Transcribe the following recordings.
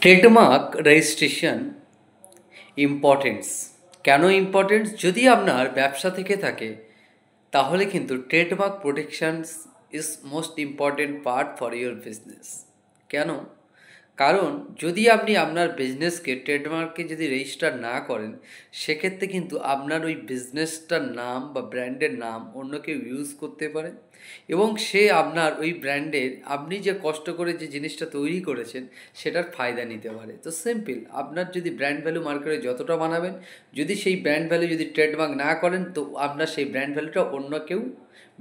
Trademark registration importance কেন importance? যদি আপনার ব্যবসা থেকে থাকে তাহলে কিন্তু trademark protections is most important part for your business. কেন? কারণ যদি আপনি আপনার বিজনেসকে ট্রেডমার্কে যদি রেজিস্টার না করেন, সেক্ষেত্রে কিন্তু আপনার ওই বিজনেসটার নাম বা ব্র্যান্ডের নাম অন্য কেউ ইউজ করতে পারে এবং সে আপনার ওই ব্র্যান্ডের আপনি যে কষ্ট করে যে জিনিসটা তৈরি করেছেন সেটার ফায়দা নিতে পারে। তো সিম্পল, আপনার যদি ব্র্যান্ড ভ্যালু মার্কেটে যতটা বানাবেন, যদি সেই ব্র্যান্ড ভ্যালু যদি ট্রেডমার্ক না করেন, তো আপনার সেই ব্র্যান্ড ভ্যালুটা অন্য কেউ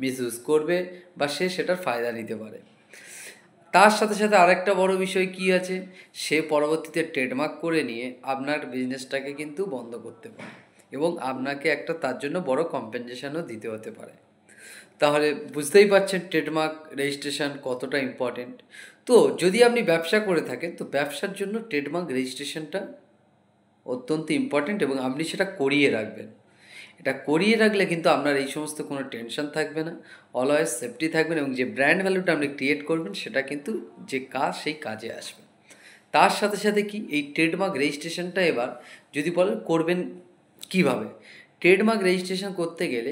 মিসইউজ করবে বা সে সেটার ফায়দা নিতে পারে। তার সাথে সাথে আরেকটা বড় বিষয় কি আছে, সে পরবর্তীতে ট্রেডমার্ক করে নিয়ে আপনার বিজনেসটাকে কিন্তু বন্ধ করতে পারে এবং আপনাকে একটা তার জন্য বড় কম্পেনসেশনও দিতে হতে পারে। তাহলে বুঝতেই পারছেন ট্রেডমার্ক রেজিস্ট্রেশন কতটা ইম্পর্টেন্ট। তো যদি আপনি ব্যবসা করে থাকেন, তো ব্যবসার জন্য ট্রেডমার্ক রেজিস্ট্রেশনটা অত্যন্ত ইম্পর্টেন্ট এবং আপনি সেটা করিয়ে রাখবেন। এটা করিয়ে রাখলে কিন্তু আপনার এই সমস্ত কোনো টেনশন থাকবে না, অলওয়েজ সেফটি থাকবেন এবং যে ব্র্যান্ড ভ্যালুটা আপনি ক্রিয়েট করবেন সেটা কিন্তু যে কাজ সেই কাজে আসবে। তার সাথে সাথে কি এই ট্রেডমার্ক রেজিস্ট্রেশনটা এবার যদি বলেন করবেন কিভাবে, ট্রেডমার্ক রেজিস্ট্রেশন করতে গেলে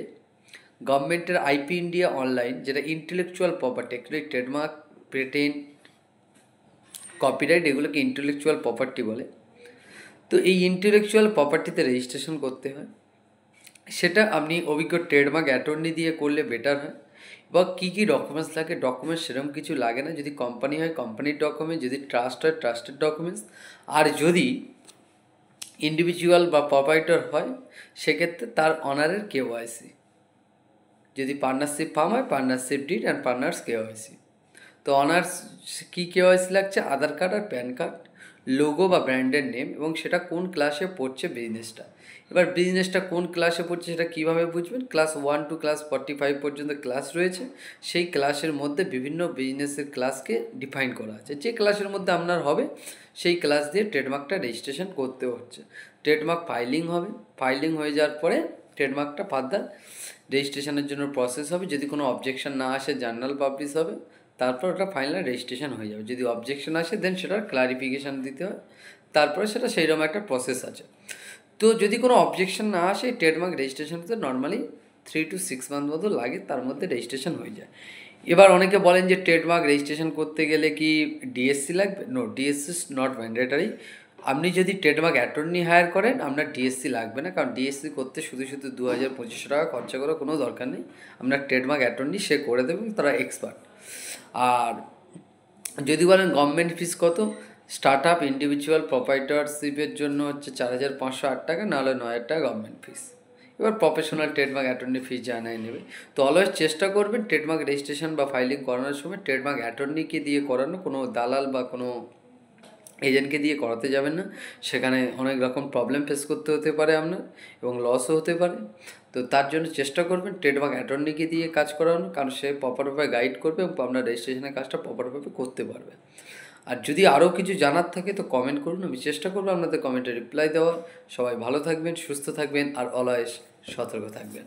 গভর্নমেন্টের আইপি ইন্ডিয়া অনলাইন, যেটা intellectual property, actually trademark, patent, copyright এগুলোকে ইন্টেলেকচুয়াল প্রপার্টি বলে। তো এই ইন্টেলেকচুয়াল প্রপার্টিতে রেজিস্ট্রেশন করতে হয়, সেটা আপনি অভিজ্ঞ ট্রেডমার্ক অ্যাটর্নি দিয়ে করলে বেটার হয়। বা কী কী ডকুমেন্টস লাগে, ডকুমেন্টস সেরকম কিছু লাগে না। যদি কোম্পানি হয় কোম্পানির ডকুমেন্টস, যদি ট্রাস্ট হয় ট্রাস্টের ডকুমেন্টস, আর যদি ইন্ডিভিজুয়াল বা প্রপাইটর হয় সেক্ষেত্রে তার অনারের কেওয়াইসি, যদি পার্টনারশিপ ফার্ম হয় partnership did and partners KYC. তো অনার্স কী কেওয়াইসি লাগছে, আধার কার্ড আর প্যান কার্ড, লোগো বা ব্র্যান্ডের নেম এবং সেটা কোন ক্লাসে পড়ছে বিজনেসটা। এবার বিজনেসটা কোন ক্লাসে পড়ছে সেটা কীভাবে বুঝবেন? ক্লাস 1 টু ক্লাস 45 পর্যন্ত ক্লাস রয়েছে, সেই ক্লাসের মধ্যে বিভিন্ন বিজনেসের ক্লাসকে ডিফাইন করা আছে। যে ক্লাসের মধ্যে আপনার হবে সেই ক্লাস দিয়ে ট্রেডমার্কটা রেজিস্ট্রেশন করতে হচ্ছে। ট্রেডমার্ক ফাইলিং হবে, ফাইলিং হয়ে যাওয়ার পরে ট্রেডমার্কটা ফার্দার রেজিস্ট্রেশনের জন্য প্রসেস হবে। যদি কোনো অবজেকশন না আসে জার্নাল পাবলিশ হবে, তারপর ওটা ফাইনাল রেজিস্ট্রেশন হয়ে যাবে। যদি অবজেকশন আসে দেন সেটার ক্লারিফিকেশান দিতে হয়, তারপরে সেটা সেইরকম একটা প্রসেস আছে। তো যদি কোনো অবজেকশন না আসে, ট্রেডমার্ক রেজিস্ট্রেশন তো নর্মালি 3 to 6 মান্থ মতো লাগে, তার মধ্যে রেজিস্ট্রেশন হয়ে যায়। এবার অনেকে বলেন যে ট্রেডমার্ক রেজিস্ট্রেশন করতে গেলে কি ডিএসসি লাগবে? No, DSC is not mandatory. আপনি যদি ট্রেডমার্ক অ্যাটর্নি হায়ার করেন আপনার ডিএসসি লাগবে না, কারণ ডিএসসি করতে শুধু শুধু 2000-2500 টাকা খরচা করার কোনো দরকার নেই। আপনার ট্রেডমার্ক অ্যাটর্নি সে করে দেবে, তারা এক্সপার্ট। আর যদি বলেন গভর্নমেন্ট ফিস কত, স্টার্ট আপ ইন্ডিভিজুয়াল প্রপাইটরশিপের জন্য হচ্ছে 4508 টাকা, নাহলে 9000 টাকা গভর্নমেন্ট ফিস। এবার প্রফেশনাল ট্রেডমার্ক অ্যাটর্নি ফিস জানাই নেবে। তো অলওয়েজ চেষ্টা করবেন ট্রেডমার্ক রেজিস্ট্রেশন বা ফাইলিং করানোর সময় ট্রেডমার্ক অ্যাটর্নিকে দিয়ে করানো, কোনো দালাল বা কোনো এজেন্টকে দিয়ে করাতে যাবেন না। সেখানে অনেক রকম প্রবলেম ফেস করতে হতে পারে আপনার এবং লসও হতে পারে। তো তার জন্য চেষ্টা করবেন ট্রেডমার্ক অ্যাটর্নিকে দিয়ে কাজ করানো, কারণ সে প্রপারভাবে গাইড করবে এবং আপনার রেজিস্ট্রেশনের কাজটা প্রপারভাবে করতে পারবে। আর যদি আরও কিছু জানার থাকে তো কমেন্ট করুন, আমি চেষ্টা করবো আপনাদের কমেন্টে রিপ্লাই দেওয়ার। সবাই ভালো থাকবেন, সুস্থ থাকবেন আর অলওয়েজ সতর্ক থাকবেন।